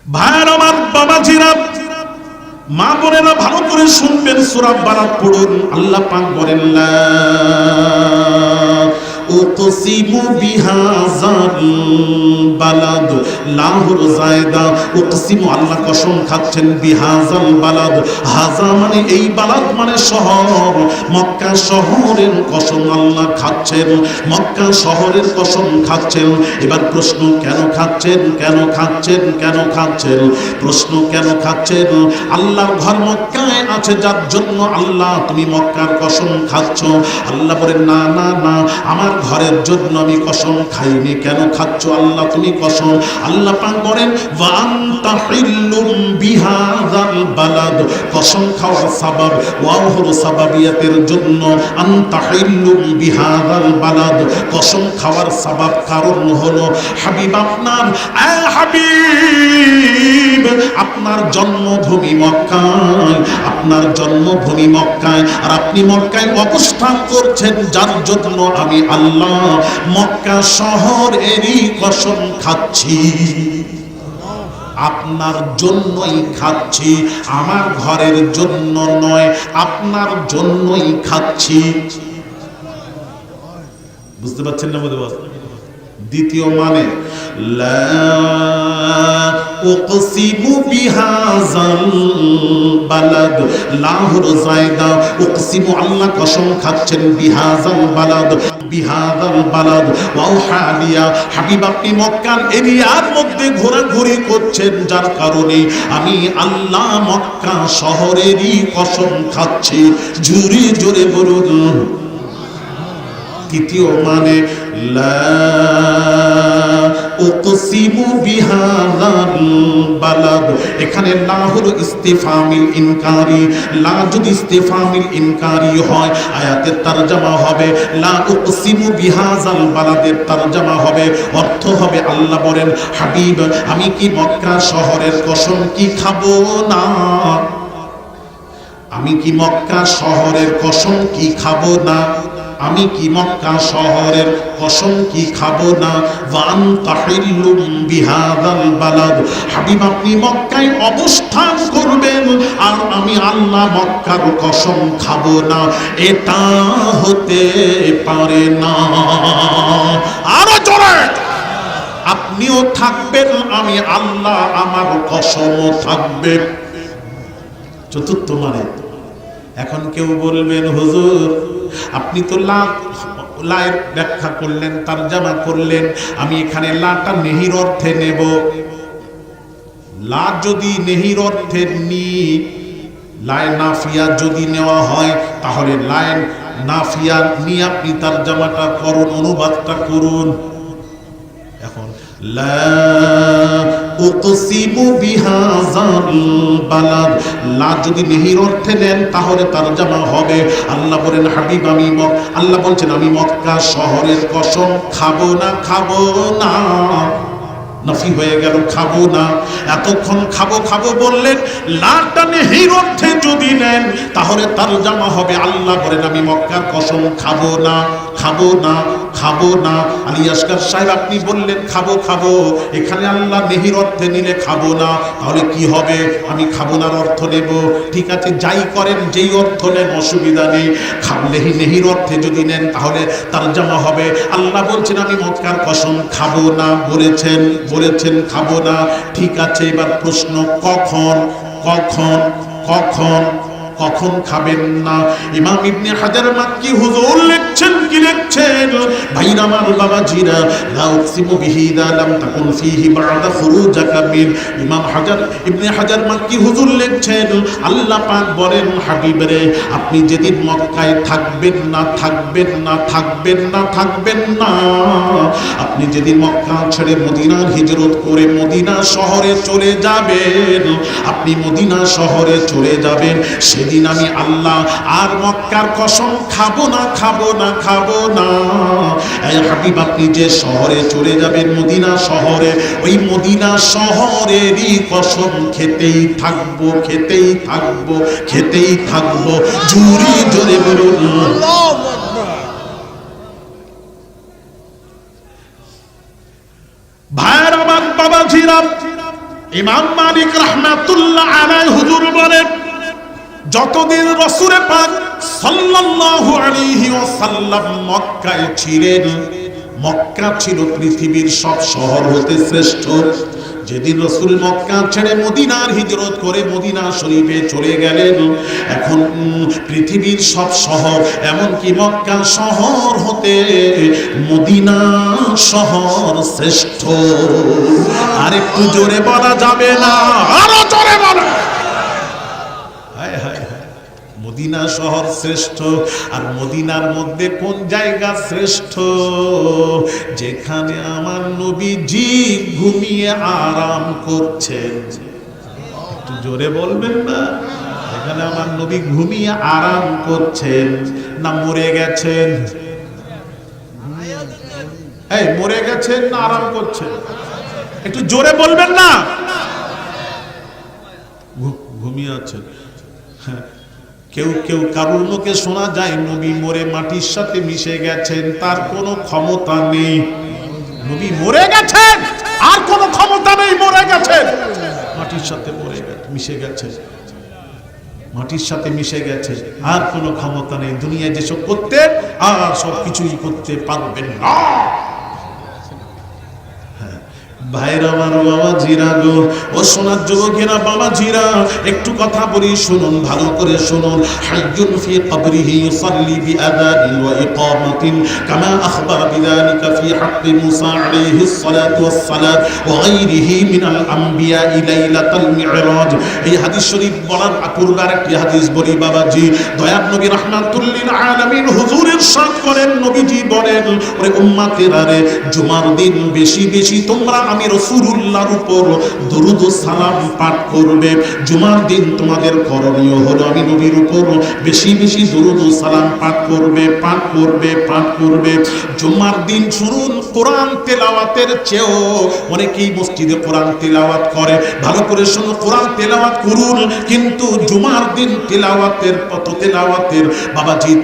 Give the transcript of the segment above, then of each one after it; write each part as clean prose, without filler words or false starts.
ভাইয়ের আমার, বাবাজিরা, মা বোনেরা, ভালো করে শুনবেন, সূরা বালাদ পড়ুন। আল্লাহ পাক বলেন, লা উকসিমু বিহাযাল বালাদ, লাহুর জায়দা, উকসিমু আল্লাহ কসম খাচ্ছেন, বিহাযাল বালাদ, হাযা মানে এই, বালাদ মানে শহর, মক্কা শহরের কসম আল্লাহ খাচ্ছেন, মক্কা শহরের কসম খাচ্ছেন। এবার প্রশ্ন, কেন খাচ্ছেন? কেন খাচ্ছেন? কেন খাচ্ছেন? প্রশ্ন, কেন খাচ্ছেন? আল্লাহর ঘর মক্কায় আছে, যার জন্য আল্লাহ তুমি মক্কার কসম খাচ্ছ। আল্লাহ বলেন, না না না, আমার ঘরের জন্য আমি কসম খাইনি। কেন খাচ্ছ আল্লাহ তুমি কসম? আল্লাহ পাক বলেন, ওয়া আনতা হিল্লুম বিহাযাল বালাদ, কসম খাওয়ার সাবাব, ওয়াও হলো সাবাবিয়াতের জন্য, আনতা হিল্লুম বিহাযাল বালাদ, কসম খাওয়ার সাবাব, কারণ হলো হাবিব আপনার, হাবিব আপনার জন্মভূমি মক্কায়, আপনার জন্মভূমি মক্কায়, আর আপনি মক্কায় অবস্থান করছেন, যার জন্য আমি আল্লাহ মক্কা শহরেরই কসম খাচ্ছি। আপনার জন্যই খাচ্ছি, আমার ঘরের জন্য নয়, আপনার জন্যই খাচ্ছি। বুঝতে পারছেন না? বুঝতে পারছেন? দ্বিতীয় মানে, লা উকসিমু বিহাযাল বালাদ, লাহুর জায়দা, উকসিমু আল্লাহ কসম খাচ্ছেন, বিহাযাল বালাদ, বিহাযাল বালাদ, ওয়াও হালিয়া, হাবিব আপনি মক্কার এরিয়ার মধ্যে ঘোরাঘুরি করছেন, যার কারণে আমি আল্লাহ মক্কা শহরেরই কসম খাচ্ছি। জোরে জোরে বলুন। তৃতীয় মানে, লা উকসিমু বিহাযাল বালাদ, এখানে লা হলো ইস্তিফহামিল ইনকারি, লা যদি ইস্তিফহামিল ইনকারি হয়, আয়াতের তরজমা হবে লা উকসিমু বিহাযাল বালাদের তরজমা হবে, অর্থ হবে, আল্লাহ বলেন, হাবিব আমি কি মক্কা শহরের কসম কি খাবো না? আমি কি মক্কা শহরের কসম কি খাবো না? আমি কি মক্কা শহরের কসম কি খাবো না? ওয়ান তাহিল্লুম বিহাযাল বালাদ, হাবিব আপনি মক্কায় অবস্থান করবেন, আর আমি আল্লাহ মক্কার কসম খাবো না, এটা হতে পারে না। আরো জোরে, আপনিও থাকবেন, আমি আল্লাহ আমার কসমও থাকবে। চতুর্থ মানে, এখন কেউ বলবেন, হুজুর আপনি তো লায়ের ব্যাখ্যা করলেন, তরজমা করলেন, আমি এখানে লাটা নেহির অর্থে নেব। লা যদি নেহির অর্থে নি, লায় নাফিয়া যদি নেওয়া হয়, তাহলে লায় নাফিয়া নিয়ে আপনি তরজমাটা করুন, অনুবাদটা করুন। এখন লা উকসিমু বিহাযাল বালাদ, লা যদি নেহির অর্থে নেন, তাহলে তরজমা হবে, আল্লাহ বলেন, হাবিব আমি আল্লাহ বলছেন, আমি মক্কা শহরের কসম খাবো না, খাবো না। নফি হয়ে গেল, খাবো না। এতক্ষণ খাবো খাবো বললেন, লাটা নেহির অর্থে যদি নেন, তাহলে তরজমা হবে, আল্লাহ বলেন, আমি মক্কার কসম খাবো না, খাবো না, খাবো না। আলী আসগার সাহেব আপনি বললেন খাবো খাবো, এখানে আল্লাহ নেহির অর্থে নিলে খাবো না, তাহলে কি হবে? আমি খাবো নার অর্থ নেব। ঠিক আছে, যাই করেন, যেই অর্থ নেন, অসুবিধা নেই। নেহির অর্থে যদি নেন, তাহলে তরজমা হবে, আল্লাহ বলছেন, আমি মক্কার কসম খাবো না, বলেছেন খাবো না। ঠিক আছে, এবার প্রশ্ন, কখন কখন কখন কখন খাবেন না? ইমাম ইবনে হাজার মাক্কি হুজুর লিখছেন, কি লিখছেন? ভাইরা আমার, বাবাজিরা, লা উকসিমু বিহি ইযা লাম তাকুন ফীহি বা'দা খুরুজাকা মিন, ইমাম ইবনে হাজার মাক্কি হুজুর লিখছেন, আল্লাহ পাক বলেন, হাবিব রে আপনি যেদিন মক্কায় থাকবেন না, থাকবেন না, থাকবেন না, থাকবেন না, আপনি যেদিন মক্কা ছেড়ে মদিনার হিজরত করে মদিনা শহরে চলে যাবেন, আপনি মদিনা শহরে চলে যাবেন, সেদিন আমি আল্লাহ আর মক্কার কসম খাবো না, খাবো না, খাবো না। এই হাবিব আপনি যে শহরে চলে যাবেন, মদিনা শহরে, ওই মদিনা শহরেরই কসম খেতেই থাকবো, খেতেই থাকবো, খেতেই থাকবো। জোরে জোরে বলুন আল্লাহু আকবার। ভাইরা আমার, বাবাজিরা, ইমাম মালিক রাহমাতুল্লাহ আলাইহি হুজুর বলেন, যতদিন রাসূল পাক সাল্লাল্লাহু আলাইহি ওয়াসাল্লাম মক্কায় ছিলেন, মক্কা ছিল পৃথিবীর সব শহর হতে শ্রেষ্ঠ। যেদিন রাসূল মক্কা ছেড়ে মদিনার হিজরত করে মদিনা শরীফে চলে গেলেন, এখন পৃথিবীর সব শহর এমনকি মক্কা শহর হতে মদিনা শহর শ্রেষ্ঠ। আর একটু জোরে বলা যাবে না? আরো জোরে বলা। হায় হায় হায়, মদিনা শহর শ্রেষ্ঠ। আর মদিনার মধ্যে কোন জায়গা শ্রেষ্ঠ? যেখানে আমার নবীজি ঘুমিয়ে আরাম করছেন। একটু জোরে বলবেন না? যেখানে আমার নবী ঘুমিয়ে আরাম করছেন, না মরে গেছেন? এই মরে গেছেন না আরাম করছেন? একটু জোরে বলবেন না? ঘুমিয়ে আছেন। হ্যাঁ, কেউ কেউ কারুর মুখে শোনা যায় নবী মরে মাটির সাথে মিশে গেছেন, তার কোনো ক্ষমতা নেই। নবী মরে গেছেন, আর কোনো ক্ষমতা নেই, মরে গেছেন, মাটির সাথে মিশে গেছেন, মাটির সাথে মিশে গেছে, আর কোনো ক্ষমতা নেই। দুনিয়ায় যেসব করতে আর সব কিছুই করতে পারবেন না। ভাইরা আমার, বাবা জিরা গো, ও সোনার যুবকেরা, বাবা জিরা, একটু কথা বলি, শুনুন, ভালো করে শুনুন। হাইয়ুন ফি কবরিহি ইউসাল্লি বিআযানিন ওয়া ইকামাতিন কামা আখবারা বিযালিকা ফি হাক্কি মুসা আলাইহিস সালাতু ওয়াস সালাম ওয়া গায়রিহি মিনাল আমবিয়া লাইলাতুল মিরাজ। এই হাদিস শরীফ বলার পূর্বে একটি হাদিস বলি বাবাজি। দয়ার নবী রাহমাতুল লিল আলামিন হুজুর ইরশাদ করেন, নবীজি বলেন, ওরে উম্মতেরা রে, জুমার দিন বেশি বেশি তোমরা আমি রাসূলুল্লাহর উপর দরুদ ও সালাম পাঠ করবে। জুমার দিন তোমাদের করণীয় হলো আমি নবীর উপর বেশি বেশি দরুদ ও সালাম পাঠ করবে, পাঠ করবে, পাঠ করবে। জুমার দিন শুনুন, কোরআন তেলাওয়াতের চেয়েও অনেকেই মসজিদে কোরআন তেলাওয়াত করে। ভালো করে শুনুন, কোরআন তেলাওয়াত করুন, কিন্তু জুমার দিন তেলাওয়াতের বাবাজি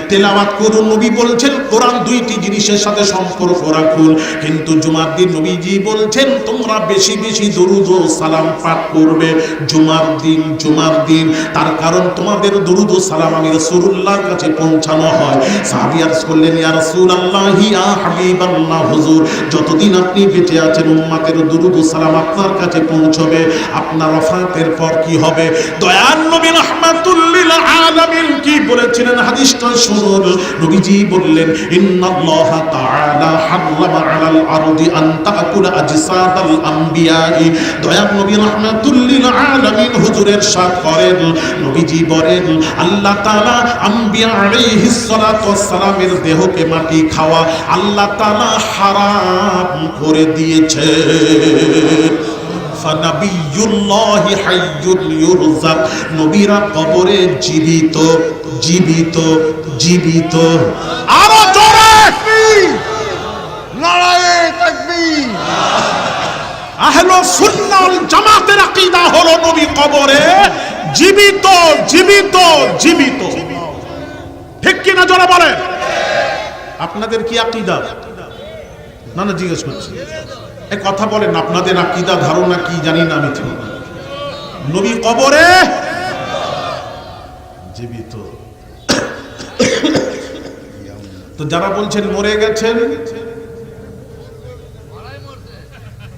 তেলাওয়াত করুন। নবী বলছেন কোরআন দুইটি জিনিসের সাথে সম্পর্ক রাখুন, কিন্তু জুমার দিন নবীজি বলছেন তোমরা বেশি বেশি দরুদ ও সালাম পাঠ করবে জুমার দিন। তার কারণ তোমাদের দরুদ ও সালাম আমি রাসূলুল্লাহর কাছে পৌঁছানো হয়। সাহাবী আরজ করলেন, ইয়া রাসূলুল্লাহ, ইয়া হাবিবাল্লাহ, হুজুর যতদিন আপনি বেঁচে আছেন উম্মতের দরুদ ও সালাম আপনার কাছে পৌঁছবে, আপনার ওফাতের পর কি হবে? দয়ার নবী রাহমাতুল লিল আলামিন কি বলেছিলেন হাদিসটা শুনুন। নবীজি বললেন, ইন্নাল্লাহা তাআলা হারামা আলাল আরদি আন তাকুলা আজসাদাল আমবিয়াই। দয়ার নবী রাহমাতুল লিল আলামিন হুজুর ইরশাদ করেন, নবীজি বলেন, আল্লাহ তাআলা আম্বিয়া আলাইহিস সালাতু ওয়াস সালামের দেহকে মাটি খাওয়া আল্লাহ তাআলা হারাম করে দিয়েছে। ফানাবিয়ুল্লাহি হাইয়ুল ইউরযাক, নবীরা কবরে জীবিত জীবিত জীবিত। আরো জোরে নারায়ে তাকবীর। আহলে সুন্নাহ ওয়াল জামাতের আকীদা হলো নবী কবরে জীবিত জীবিত জীবিত। ঠিক কি না জোরে বলেন? আপনাদের কি আকীদা? না না, জিজ্ঞেস করছি, এই কথা বলেন, আপনাদের আকীদা ধারণা কি জানি না আমি, ঠিক নবী কবরে জীবিত। তো যারা বলছেন মরে গেছেন,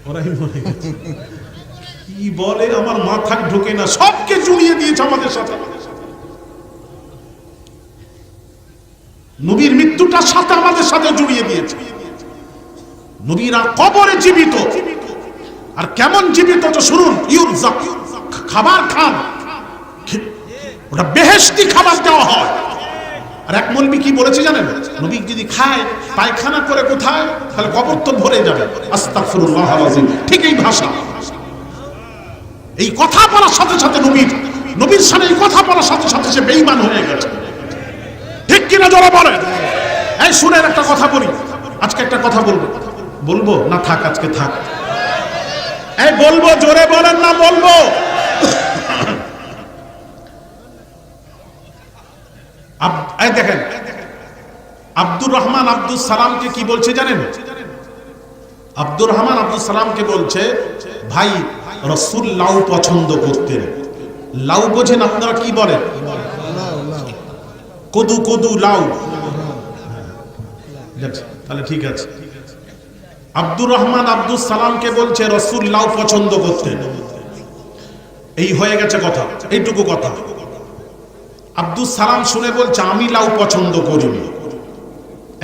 ওরাই মরে গেছে, কি বলে আমার মাথায় ঢোকে না। সবকে জড়িয়ে দিয়েছে আমাদের সাথে, নবীর মৃত্যুটার সাথে আমাদের সাথে জড়িয়ে দিয়েছে। নবীরা কবরে জীবিত। আর কেমন জীবিত তো শুনুন, ইউরযাক, খাবার খান, ওটা বেহেশতি খাবার দেওয়া হয়। আর এক মৌলবি কি বলেছে জানেন? নবী যদি খায় পায়খানা করে কোথায়, তাহলে কবর তো ভরে যাবে। আস্তাগফিরুল্লাহ আযীম। ঠিক এই ভাষা, এই কথা বলার সাথে সাথে নবীর সামনে এই কথা বলার সাথে সাথে সে বেঈমান হয়ে গেছে। ঠিক কিনা জোরে বলেন? এই শুনেন, একটা কথা বলি, আজকে একটা কথা বলবো না থাক, আজকে থাক। এই বলবো, জোরে বলেন না বলবো? এই দেখেন, আব্দুর রহমান আব্দুল সালামকে কি বলছে জানেন? আব্দুর রহমান আব্দুল সালামকে বলছে, ভাই রাসূল লাউ পছন্দ করতেন। লাউ বোঝেন আপনারা কি বলেন? কদু কদু লাউ। তাহলে ঠিক আছে। আব্দুর রহমান আব্দুল সালামকে বলছে রাসূল লাউ পছন্দ করতেন। এই হয়ে গেছে কথা, এইটুকু কথা। আব্দুল সালাম শুনে বলছে আমি লাউ পছন্দ করিনি।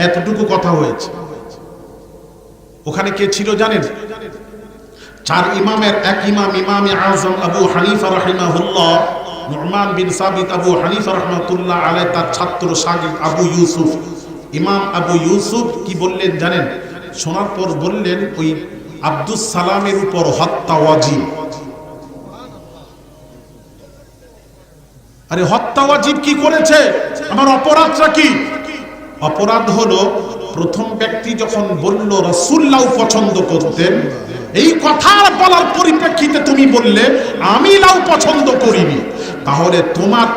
এতটুকু কথা হয়েছে। ওখানে কে ছিল জানেন? চার ইমামের এক ইমাম, ইমামে আযম আবু হানিফা রাহিমাহুল্লাহ, নু'মান বিন সাবিত আবু হানিফা রাহমাতুল্লাহ আলাইহি, তার ছাত্র শাগির্দ আবু ইউসুফ। ইমাম আবু ইউসুফ কি বললেন জানেন? শোনার পর বললেন ওই আব্দুস সালামের উপর হত্যা ওয়াজিব। আরে হত্যা ওয়াজিব কি করেছে? আমার অপরাধটা কি? অপরাধ হলো প্রথম ব্যক্তি যখন বলল রাসূলুল্লাহ পছন্দ করতেন, এই কথা বলার পরিপ্রেক্ষিতে তুমি বললে আমি লাউ পছন্দ করিনি, তাহলে তোমার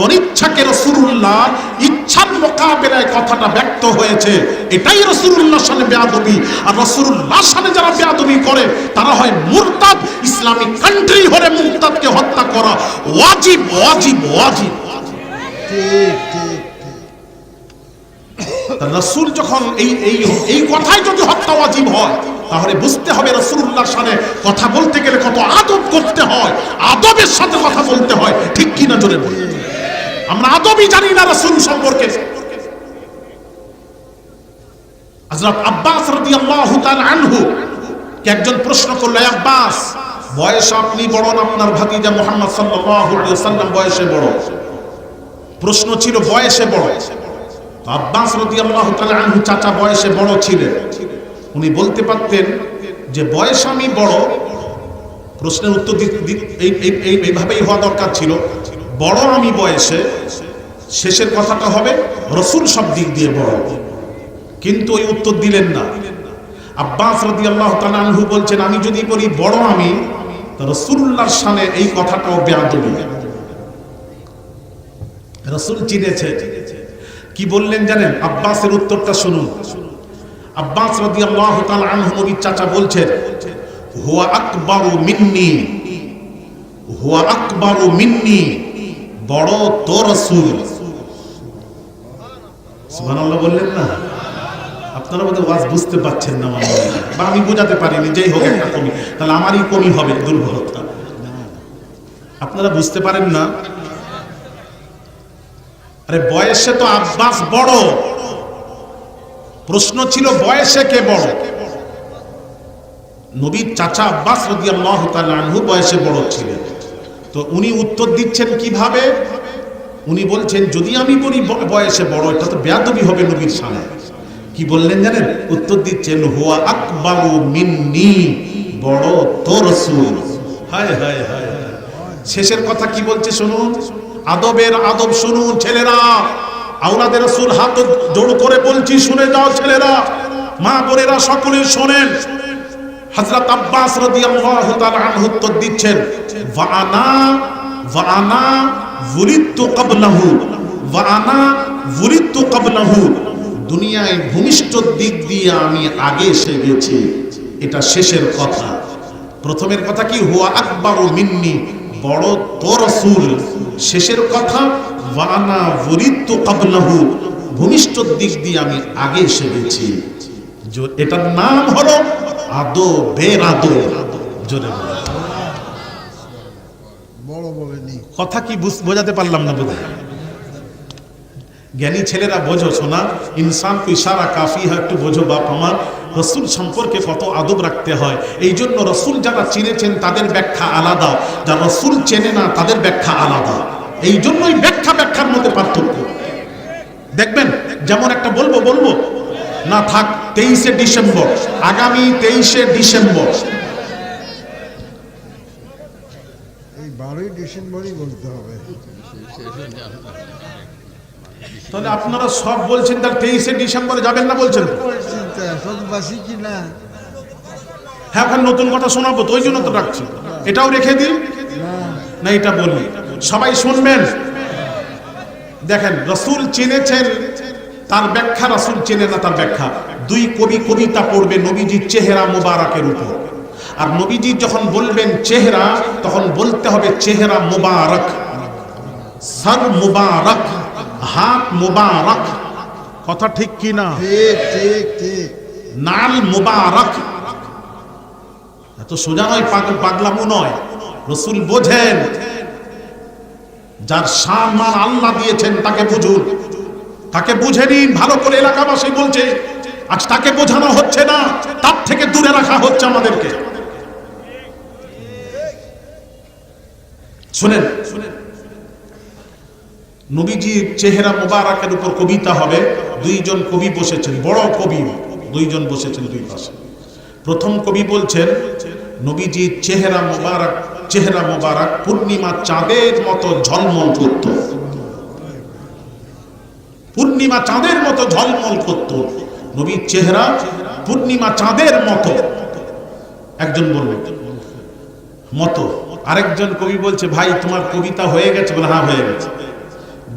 অনিচ্ছাকে রাসূলুল্লাহ ইচ্ছার মোকাবেলায় কথাটা ব্যক্ত হয়েছে। এটাই রাসূলুল্লাহর শানে বেয়াদবি। আর রাসূলুল্লাহর শানে যারা বেয়াদবি করে তারা হয় মুরতাদ। ইসলামিক কান্ট্রি হলে মুরতাদকে হত্যা করা ওয়াজিব ওয়াজিব ওয়াজিব। ঠিক ঠিক। রাসূল যখন এই কথাই যদি হত্যা ওয়াজিব হয়, তাহলে বুঝতে হবে রাসূলুল্লাহর শানে কথা বলতে গেলে কত আদব করতে হয়, আদবের সাথে কথা বলতে হয়। ঠিক কি না জোরে বলুন? আমরা আদবই জানি না রাসূল সম্পর্কে। হযরত আব্বাস রাদিয়াল্লাহু তাআলা আনহু কে একজন প্রশ্ন করল, আব্বাস বয়স আপনি বড় না আপনার ভাতিজা মুহাম্মদ সাল্লাল্লাহু আলাইহি ওয়াসাল্লাম বয়সে বড়? প্রশ্ন ছিল বয়সে বড়। আব্বাস রাদিয়াল্লাহু তাআলা আনহু চাচা বয়সে বড় ছিলেন। উনি বলতে পারতেন যে বয়স আমি বড়, প্রশ্নের উত্তর এইভাবেই হওয়া দরকার ছিল, বড় আমি বয়সে, শেষের কথাটা হবে রাসূল সব দিক দিয়ে বড়। কিন্তু ওই উত্তর দিলেন না। আব্বাস রাদিয়াল্লাহু তাআলা আনহু বলছেন আমি যদি বলি বড় আমি, তো রাসূলুল্লাহর শানে এই কথাটাও বেয়াদবি। রাসূল চিনেছে। কি বললেন জানেন? আব্বাসের উত্তরটা শুনুন। আব্বাস রাদিয়াল্লাহু তাআলা আনহু নবীর চাচা বলছেন, হুয়া আকবারু মিন্নি, হুয়া আকবারু মিন্নি, বড় তো রাসূল। সুবহানাল্লাহ বললেন না? আপনারা বোধহয় ওয়াজ বুঝতে পারছেন না, বা আমি বোঝাতে পারিনি, যেই হোক একটা কমি, তাহলে আমারই কমি হবে, দুর্বলতা। আপনারা বুঝতে পারেন না? আরে বয়সে তো আব্বাস বড়, প্রশ্ন ছিল বয়সে কে বড়? নবীর চাচা আব্বাস রাদিয়াল্লাহু তাআলা আনহু বয়সে বড় ছিলেন। তো উনি উত্তর দিচ্ছেন কিভাবে? উনি বলছেন যদি আমি বলি বয়সে বড়, এটা তো বেয়াদবি হবে নবীর শানে। কি বললেন জানেন? উত্তর দিচ্ছেন হুয়া আকবারু মিন্নি, বড় তো রাসূল। হায় হায় হায়। শেষের কথা কি বলছে শুনুন, আদবের আদব শুনুন ছেলেরা। আওলাদের রাসূল হাত জোড় করে বলছি, শুনে যাও ছেলেরা, মা বোনেরা সকলে শোনেন। হযরত আব্বাস রাদিয়াল্লাহু তাআলা আনহু উত্তর দিচ্ছেন, ওয়া আনা ওয়ালিদতু ক্বাবলাহু, ওয়া আনা ওয়ালিদতু ক্বাবলাহু, দুনিয়ায় ভূমিষ্ঠ দিক দিয়ে আমি আগে এসে গেছি। এটা শেষের কথা। প্রথমের কথা কি? হুয়া আকবারু মিন্নি, বড় তো রাসূল। শেষের কথা ওয়া আনা ওয়ালিদতু ক্বাবলাহু, ভূমিষ্ঠ দিক দিয়ে আমি আগে এসে গেছি। এটার নাম হলো আদবের আদব। জোরে বড় বলেনি কথা কি বোঝাতে পারলাম না? বোধ জ্ঞানী ছেলেরা বোঝো শোনা, ইনসান কো ইশারা কাফি হয়, একটু বোঝো বাপ আমার। রসুল সম্পর্কে কত আদব রাখতে হয়। এই জন্য রসুল যারা চিনেছেন তাদের ব্যাখ্যা আলাদা, যারা রসুল চেনে না তাদের ব্যাখ্যা আলাদা। এই জন্যই ব্যাখ্যার মধ্যে পার্থক্য। দেখবেন যেমন একটা বলবো না থাক, 23শে ডিসেম্বর, আগামী 23শে ডিসেম্বর, এই 12ই ডিসেম্বরই বলতে হবে। তাহলে আপনারা সব বলছেন, তাহলে 23শে ডিসেম্বরে যাবেন না বলছেন? সদবাসী কি না? হ্যাঁ, ওখানে নতুন কথা শোনাবো তো, ওই জন্য তো ডাকছি। এটাও রেখে দিন না, এটা বলি, সবাই শুনবেন। দেখেন রসুল চিনেছেন তার ব্যাখ্যা রাসূল চেনে না, তার ব্যাখ্যা। দুই কবি কবিতা পড়বে নবীজির চেহারা মুবারকের উপর, আর নবীজি যখন বলবেন চেহারা তখন বলতে হবে চেহারা মুবারক, সর মুবারক, হাত মুবারক। কথা ঠিক কি না? ঠিক ঠিক ঠিক। নাল মুবারক। এত সোজা নয়, পাগলামো নয়। রাসূল বোঝেন, যার সম্মান আল্লাহ দিয়েছেন তাকে বুঝুন, তাকে বুঝে নিন ভালো করে। এলাকাবাসী বলছে আজ তাকে বোঝানো হচ্ছে না, তার থেকে দূরে রাখা হচ্ছে আমাদেরকে। শুনেন, নবীজির চেহারা মুবারকের উপর কবিতা হবে। দুইজন কবি বসেছেন, বড় কবি দুইজন বসেছেন দুই পাশে। প্রথম কবি বলছেন নবীজির চেহারা মুবারক পূর্ণিমা চাঁদের মতো ঝলমল করত, পূর্ণিমা চাঁদের মতো ঝলমল করত নবীর চেহারা, পূর্ণিমা চাঁদের মতো। একজন বলল মতো, আরেকজন কবি বলছে ভাই তোমার কবিতা হয়ে গেছে? বলে হ্যাঁ হয়ে গেছে।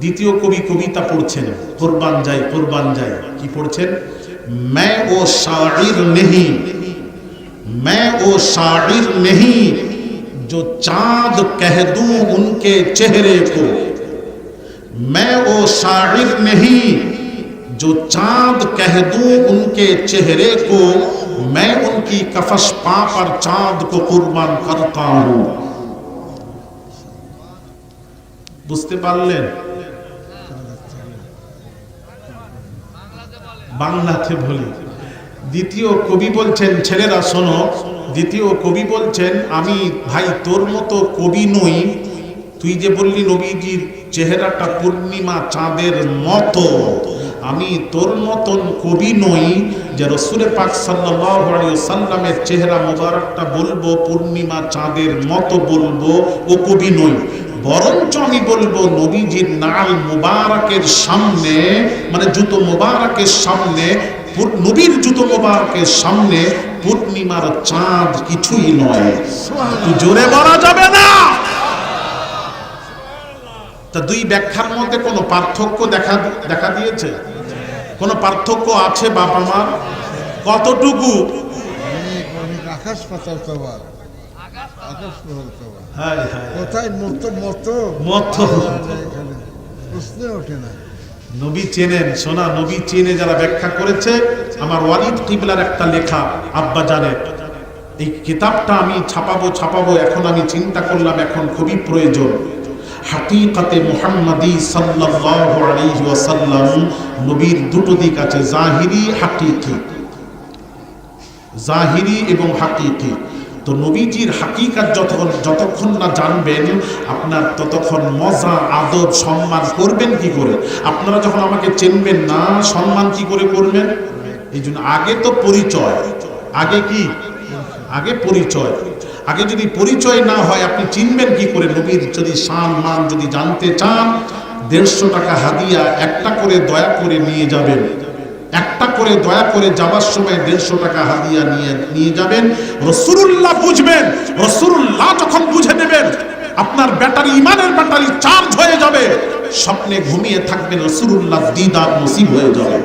দ্বিতীয় কবি কবিতা পড়ছেন, কুরবান যাই। কি পড়ছেন? मैं वो शाइर नहीं जो चांद कह दूं उनके चेहरे को, मैं वो शाइर नहीं जो चांद कह दूं उनके चेहरे को, मैं उनकी कफश पा पर चांद को कुर्बान करता हूं। বুঝতে পারলেন? বাংলাতে বলি। দ্বিতীয় কবি বলছেন, ছেলেরা শোনো, দ্বিতীয় কবি বলছেন আমি ভাই তোর মতো কবি নই, তুই যে বললি নবীজির চেহারাটা পূর্ণিমা চাঁদের মতো, আমি তোর মতন কবি নই যে রাসূল পাক সাল্লাল্লাহু আলাইহি ওয়াসাল্লামের চেহারা মোবারকটা বলবো পূর্ণিমা চাঁদের মতো বলবো, ও কবি নই। বরঞ্চ আমি বলবো নবীজির নাল মুবারকের সামনে, মানে জুতো মুবারকের সামনে, নবীর জুতো মুবারকের সামনে পূর্ণিমার চাঁদ কিছুই নয়। তুই জোরে বলা যাবে না। তা দুই ব্যাখ্যার মধ্যে কোনো পার্থক্য দেখা দিয়েছে? কোনো পার্থক্য আছে বাবা মা? কতটুকু? আকাশ পাতাল সবার, আকাশ পাতাল সবার। হায় হায়, কোথায় মতো প্রশ্ন ওঠে না। নবী চেনেন, সোনা নবী চেনে যারা ব্যাখ্যা করেছে। আমার ওয়ালিদ কিবলার একটা লেখা আব্বা জানে, এই কিতাবটা আমি ছাপাবো এখন আমি চিন্তা করলাম এখন খুবই প্রয়োজন। হাকিকাতে মুহাম্মাদি সাল্লাল্লাহু আলাইহি ওয়াসাল্লাম, নবীর দুটো দিক আছে, জাহিরি এবং হাকিকি। তো নবীজির হাকিকাত যতক্ষণ না জানবেন আপনার ততক্ষণ মজা আদব সম্মান করবেন কি করে? আপনারা যখন আমাকে চিনবেন না সম্মান কি করে করবেন? এই জন্য আগে তো পরিচয়, আগে কি? আগে পরিচয়। আগে যদি পরিচয় না হয় আপনি চিনবেন কি করে? নবীর যদি শান মান যদি জানতে চান, 150 টাকা হাদিয়া একটা করে দয়া করে নিয়ে যাবেন, একটা করে দয়া করে যাবার সময় 150 টাকা হাদিয়া নিয়ে যাবেন। রাসূলুল্লাহ বুঝবেন, রাসূলুল্লাহ যখন বুঝে নেবেন আপনার ব্যাটারি, ইমানের ব্যাটারি চার্জ হয়ে যাবে, স্বপ্নে ঘুমিয়ে থাকবেন, রাসূলুল্লাহ দিদার নসিব হয়ে যাবে।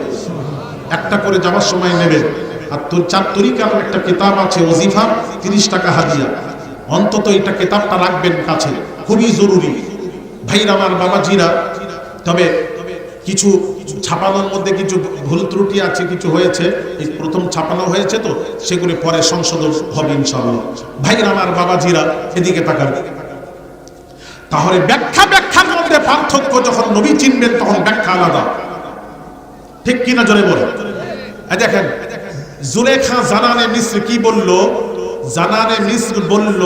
একটা করে যাবার সময় নেবেন। আর চার তরিকার একটা কিতাব আছে ওজিফা, 30 টাকা হাদিয়া। অন্তত এটা কিতাবটা রাখবেন কাছে, খুবই জরুরি ভাইরা আমার, বাবাজিরা। তবে কিছু ছাপানোর মধ্যে কিছু ভুল ত্রুটি আছে, কিছু হয়েছে, এই প্রথম ছাপানো হয়েছে তো সেগুলি পরে সংশোধন হবে ইনশাআল্লাহ। ভাইরা আমার, বাবাজিরা এদিকে তাকাবে। তাহলে ব্যাখ্যার মধ্যে পার্থক্য, যখন নবী চিনবেন তখন ব্যাখ্যা আলাদা, ঠিক কিনা জোরে বলে? দেখেন জুলেখা জানানে মিস্র কি বলল? জানানে মিস্র বলল,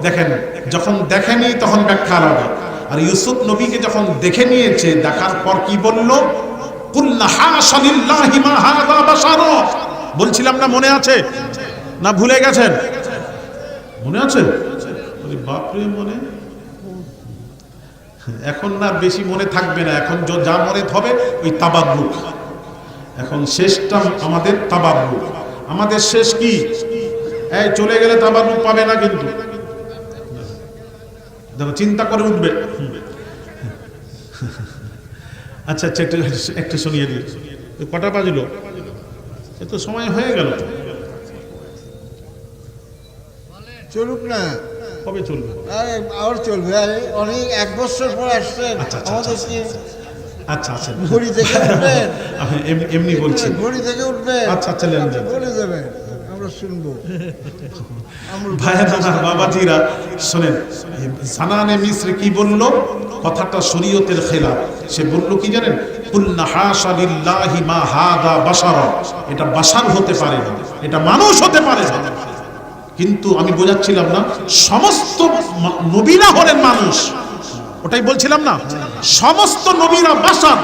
দেখেন যখন দেখেনি তখন ব্যাখ্যা আলাদা। আর ইউসুফ নবীকে যখন দেখে নিয়েছে, দেখার পর কি বলল? কুল্লা হাশা লিল্লাহি মা হাযা বাশার। বলছিলাম না, মনে আছে না ভুলে গেছেন? মনে আছে? বাপরে, মনে এখন না বেশি মনে থাকবে না, এখন যা মনে হবে ওই তাবাররুক। এখন শেষটা আমাদের তাবাররুক। আমাদের শেষ কি? এই চলে গেলে তাবাররুক পাবে না কিন্তু, দেখো চিন্তা করে উঠবে। আচ্ছা একটু শুনিয়ে দিই। কটা বাজলো? এ তো সময় হয়ে গেল। চলুক না, কবে চলবে? আরে আর চলবে, আরে অনেক 1 বছর পর আসছেন। আচ্ছা, আচ্ছা, আমাদের আচ্ছা, কি আচ্ছা আচ্ছা, ঘড়ি থেকে উঠবেন? আমি এমনি বলছি। ঘড়ি থেকে উঠবেন, আচ্ছা আচ্ছা, লেন যান। বলে যাবেন, আমরা শুনবো। ভাইয়ের আমার বাবাজিরা শোনেন, সানানে মিস্র কি বলল? কথাটা শরীয়তের খেলাফ। সে বলল কি জানেন? কুল্না হাশা লিল্লাহি মা হাদা বাশারা, এটা বাশার হতে পারে না, এটা মানুষ হতে পারে না। কিন্তু আমি বোঝাচ্ছিলাম না, সমস্ত নবীরা হলেন মানুষ, ওটাই বলছিলাম না, সমস্ত নবীরা বাশার।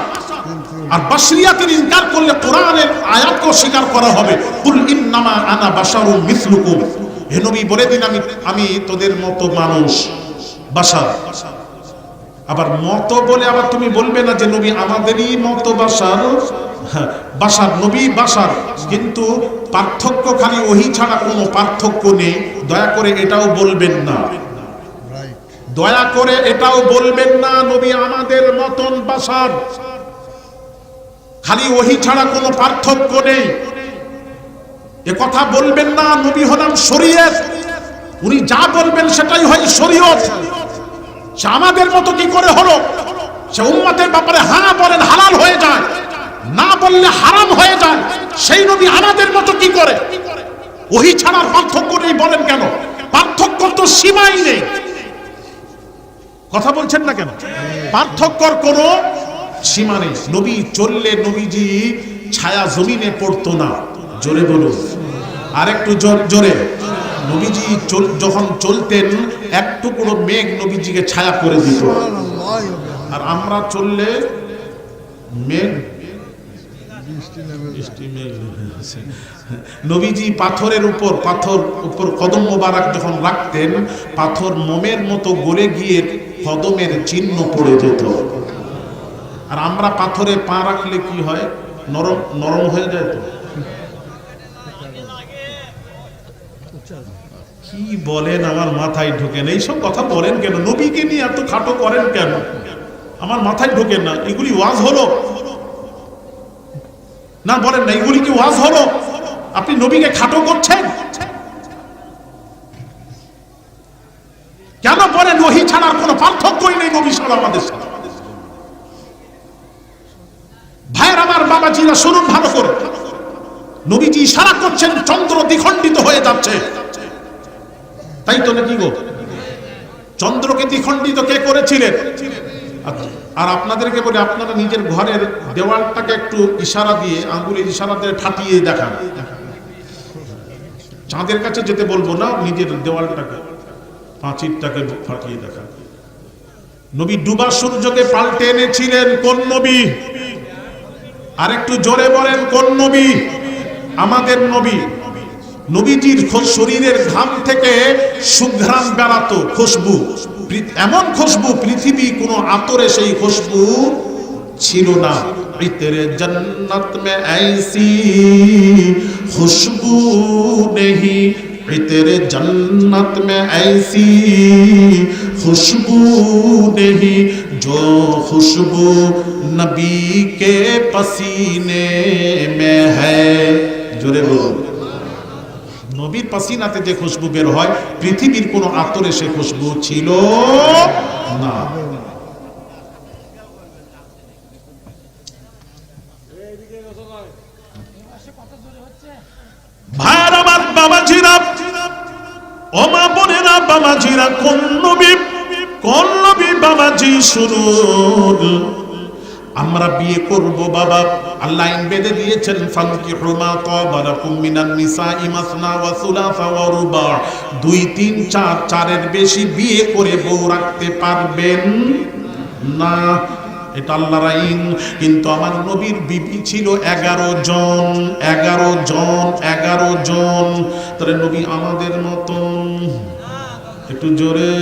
আর বাশরিয়াতের ইনকার করলে কোরআনের আয়াতকে অস্বীকার করা হবে। কুল ইন্নামা আনা বাশারুম মিসলুকুম, হে নবী বলে দিন আমি তোদের মতো মানুষ, বাশার। আবার মতো বলে আবার তুমি বলবে না যে নবী আমাদেরই মতো বাশার। হ্যাঁ, বাশার, নবী বাশার, কিন্তু পার্থক্য খালি ওহী ছাড়া কোনো পার্থক্য নেই। দয়া করে এটাও বলবেন না, দয়া করে এটাও বলবেন না নবী আমাদের মতন বাশার, খালি ওহী ছাড়া কোনো পার্থক্য নেই, এ কথা বলবেন না। নবী হলাম শরীয়ত, উনি যা বলবেন সেটাই হয় শরীয়ত। সে আমাদের মতো কি করে হলো? সে উম্মতের ব্যাপারে হ্যাঁ বলেন হালাল হয়ে যায়, না বললে হারাম হয়ে যায়। সেই নবী আমাদের মতো কি করে? ওহী ছাড়ার পার্থক্য নেই বলেন কেন? পার্থক্য তো সীমাই নেই। কথা বলছেন না কেন? পার্থক্যর কোনো সীমা নেই। নবী চললে নবীজি ছায়া জমিনে পড়তো না, জোরে বলুন, আর একটু জোরে। নবীজি যখন চলতেন এক টুকরো মেঘ নবীজিকে ছায়া করে দিত, আর আমরা চললে মেঘ নবীজি পাথরের উপর কদম মোবারক যখন রাখতেন, পাথর মোমের মতো গলে গিয়ে কদমের চিহ্ন পড়ে যেত। আর আমরা পাথরে পা রাখলে কি হয়? নরম নরম হয়ে যায়। তো কি বলেন, আমার মাথায় ঢোকেন এইসব কথা বলেন কেন? নবীকে নিয়ে এত খাটো করেন কেন? আমার মাথায় ঢোকেন না। এগুলি ওয়াজ হলো না? বলেন না, এগুলি কি ওয়াজ হলো? আপনি নবীকে খাটো করছেন কেন? বলেন ওহী ছাড়ার কোনো পার্থক্যই নেই নবী ছাড়া আমাদের সাথে। ভাইয়ের আমার, বাবাজিরা শুনুন ভালো করে। নবীজি ইশারা করছেন চন্দ্র দ্বিখণ্ডিত হয়ে যাচ্ছে, তাই তো নাকি গো? চন্দ্রকে দ্বিখণ্ডিত কে করেছিলেন? আর আপনাদেরকে বলে, আপনারা নিজের ঘরের দেওয়ালটাকে একটু ইশারা দিয়ে, আঙ্গুলের ইশারা দিয়ে ঠাটিয়ে দেখান। চাঁদের কাছে যেতে বলবো না, নিজের দেওয়ালটাকে, পাঁচিরটাকে ফাটিয়ে দেখান। নবী ডুবা সূর্যকে পাল্টে এনেছিলেন কোন নবী? আর একটু জোরে বলেন, কোন নবী? আমাদের নবী। নবীজির শরীরের ঘাম থেকে সুঘ্রাণ বেরাতো, খুশবু, এমন খুশবু পৃথিবী কোনো আতরে সেই খুশবু ছিল না। ইতরে জন্নত মে ऐसी খুশবু নেহি, ইতরে জন্নত মে ऐसी খুশবু নেহি, जो खुशबू नबी के पसीने में है। জোরে বলুন। নবীর পাসিনাতে যে খুশবু বের হয়, পৃথিবীর কোন আতরে সে খুশবু ছিল না। ভাইয়ের আমার, বাবাজিরা, ও মা বোনেরা, বাবাজিরা, কোন নবী, কোন নবী? বাবাজি শুনুন, আমরা বিয়ে করব বাবা, আল্লাহ আইন বেঁধে দিয়েছেন, ফানকিহু মা তাবা লাকুম মিনান নিসাই মাসনা ওয়া সুলাসা ওয়া রুবা। 2 3 4, 4-এর বেশি বিয়ে করে বউ রাখতে পারবেন না, এটা আল্লাহর আইন। কিন্তু আমার নবীর বিবি ছিল 11 জন, 11 জন, 11 জন। তাহলে নবী আমাদের মতন? একটু জোরে।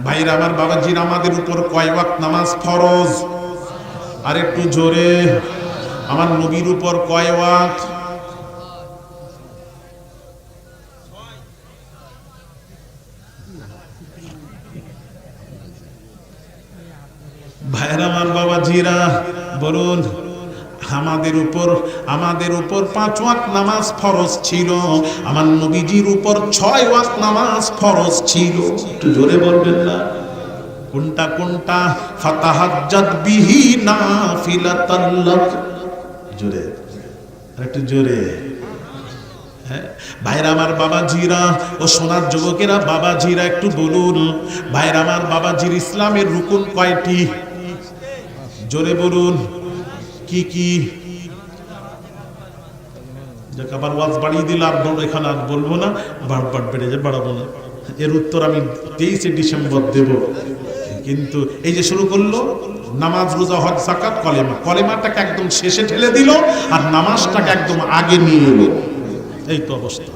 ভাইরা আমার, বাবাজির, আমাদের উপর কয় ওয়াক্ত নামাজ ফরজ? আর একটু জোরে। আমার নবীর উপর কয় ওয়াক্ত? ভাইরা আমার, বাবাজিরা, বলুন। আমাদের উপর 5 ওয়াক্ত নামাজ ফরজ ছিল, আমার নবীজির উপর 6 ওয়াক্ত নামাজ ফরজ ছিল। একটু জোরে বলবেন না? কোনটা? ফাতাহাজ্জাত বিহি নাফিলাতান লাক। জোরে, একটু জোরে। ভাইরা আমার, বাবাজিরা ও সোনার যুবকেরা, বাবাজিরা একটু বলুন, ভাইরা আমার, বাবাজির ইসলামের রুকুন কয়টি? জোরে বলুন। কি কি? আবার ওয়াজ বাড়িয়ে দিল, আর এখানে আর বলবো না, বারবার বেড়ে যায়, বাড়াবো না। এর উত্তর আমি 23শে ডিসেম্বর দেব। কিন্তু এই যে শুরু করলো নামাজ, রোজা, হজ, যাকাত, কলেমা, কলেমাটাকে একদম শেষে ঠেলে দিল আর নামাজটাকে একদম আগে নিয়ে এলো। এই তো অবস্থা,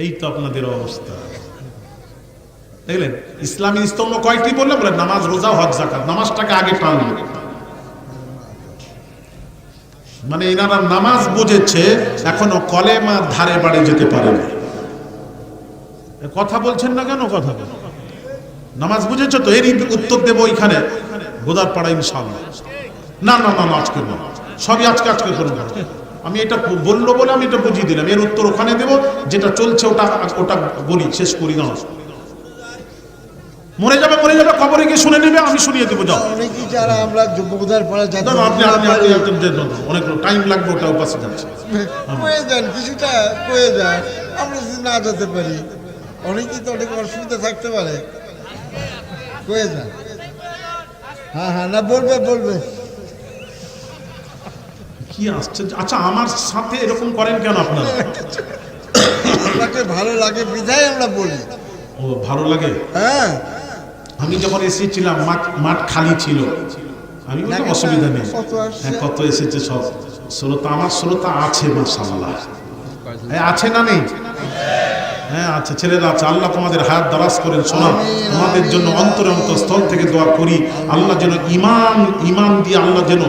এই তো আপনাদের অবস্থা। দেখলেন ইসলামী স্তম্ভ কয়টি বললে? বলে নামাজ, রোজা, হজ, যাকাত। নামাজটাকে আগে টানলো। মানে এনারা নামাজ বুঝেছে, এখনো কলেমার ধারে বাড়ি যেতে পারে না। কথা বলছেন না কেন? কথা বল। নামাজ বুঝেছো তো? এরই উত্তর দেবো ওইখানে গোদার পাড়া ইনশাআল্লাহ। না না না, আজকে না, সবই আজকে করবো। আমি এটা বললো বলে আমি এটা বুঝিয়ে দিলাম। এর উত্তর ওখানে দেবো, যেটা চলছে ওটা বলি, শেষ করি না। মরে যাবে, কবরে গিয়ে শুনে নেবে, আমি শুনিয়ে দেবো। যাও। অনেকেই যারা আমরা গোদার পাড়া যাচ্ছি, অনেক টাইম লাগবে, ওটা উপাসে যাচ্ছে। কয়ে যান, কিছুটা কয়ে যান, আমরা যদি না যেতে পারি। অনেকেই তো অনেক অসুবিধা থাকতে পারে, কয়ে যান। হ্যাঁ, না বলবে। কি আসছে? আচ্ছা, আমার সাথে এরকম করেন কেন আপনারা? আপনাকে ভালো লাগে বিধায় আমরা বলি। ও, ভালো লাগে? হ্যাঁ, আমি যখন এসেছিলাম মাঠ খালি ছিল, আমি বললাম অসুবিধা নেই। হ্যাঁ, কত এসেছে সব শ্রোতা। আমার শ্রোতা আছে মাশাআল্লাহ। আছে না নেই? হ্যাঁ আছে, ছেলেরা আছে। আল্লাহ তোমাদের হায়াত দারাজ করেন। শোনা, তোমাদের জন্য অন্তরস্থল থেকে দোয়া করি, আল্লাহ যেন ইমান দিয়ে আল্লাহ যেন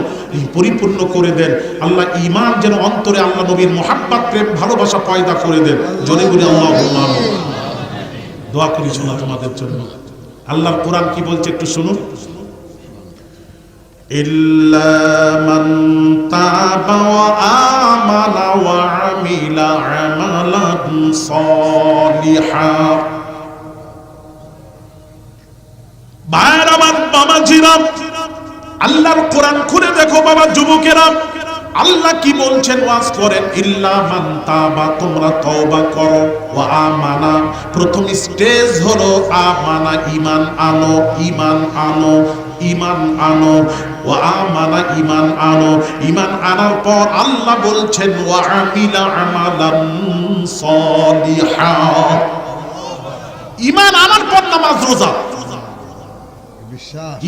পরিপূর্ণ করে দেন। আল্লাহ ইমান যেন অন্তরে আল্লাহ নবীর মুহাব্বত, প্রেম, ভালোবাসা পয়দা করে দেন। জোরে বলি আল্লাহুম্মা আমিন। দোয়া করি শোনা তোমাদের জন্য। আল্লাহর কোরআন কি বলছে একটু শুনুন। ইল্লা মান তাবা ওয়া আমানা ওয়া আমিলা আমালান সালিহা। ভাইরা আমার, বাবাজিরা, আল্লাহর কোরআন খুলে দেখো বাবা, যুবকেরা, আল্লাহ কি বলছেন? ওয়াজ করেন। ইল্লা মান তাবা, তোমরা তওবা করো। ওয়া আমানা, প্রথম স্টেজ হলো আমানা, ঈমান আনো, ঈমান আনো, ঈমান আনো। ওয়া আমানা, ঈমান আনো। ঈমান আনার পর আল্লাহ বলছেন ওয়া আমিলা আমালান সালিহা। ঈমান আনার পর নামাজ, রোজা।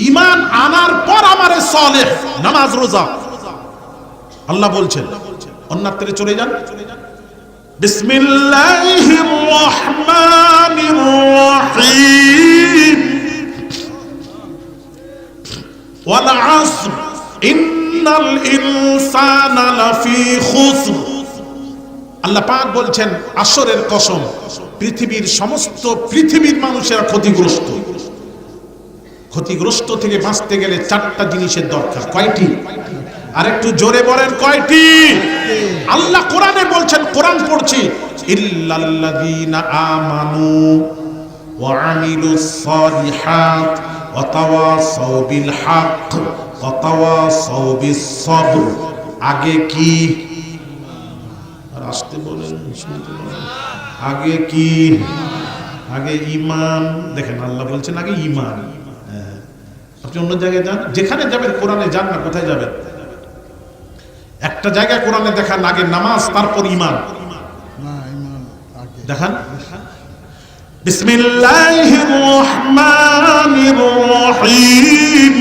ঈমান আনার পর আমারে সালেহ, নামাজ, রোজা। আল্লাহ বলছেন, অন্যত্রে চলে যান। বিসমিল্লাহির রহমানির রহিম। ওয়াল আসর ইন্নাল ইনসানা লাফি খুসর। আল্লাহ পাক বলছেন আসরের কসম, পৃথিবীর মানুষেরা ক্ষতিগ্রস্ত থেকে বাঁচতে গেলে 4টা জিনিসের দরকার। কয়টি? আরেকটু জোরে বলেন, কয়টি? আল্লাহ কোরআনে বলছেন, কোরআন পড়ছি, ইল্লাল্লাযীনা আমানু ওয়া আমিলুস সালিহাত ওয়া তাওয়াসাউ বিল হক ওয়া তাওয়াসাউ বিস সবর। আগে কি? আর আসতে বলেন, শুনতে বলেন। আগে কি? আগে ঈমান। দেখেন আল্লাহ বলছেন আগে ঈমান। আপনি অন্য জায়গায় যান, যেখানে যাবেন কোরআনে যান না, কোথায় যাবেন? একটা জায়গায় কোরআনে দেখান আগে নামাজ, তারপর ঈমান। দেখান। বিসমিল্লাহির রহমানির রহিম।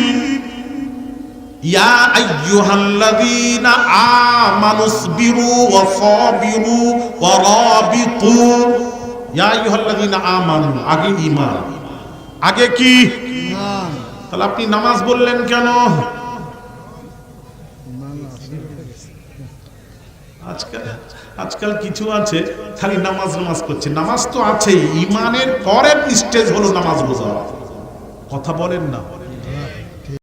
ইয়া আইয়ুহাল্লাযীনা আমানুসবিরু ওয়া সাবিরু ওয়া রাবিতু। ইয়া আইয়ুহাল্লাযীনা আমানু, আগে ঈমান। আগে কি? তাহলে আপনি নামাজ বললেন কেন? আজকাল কিছু আছে খালি নামাজ করছে। নামাজ তো আছেই, ঈমানের পরের স্টেজ হলো নামাজ, রোজা। কথা বলেন না।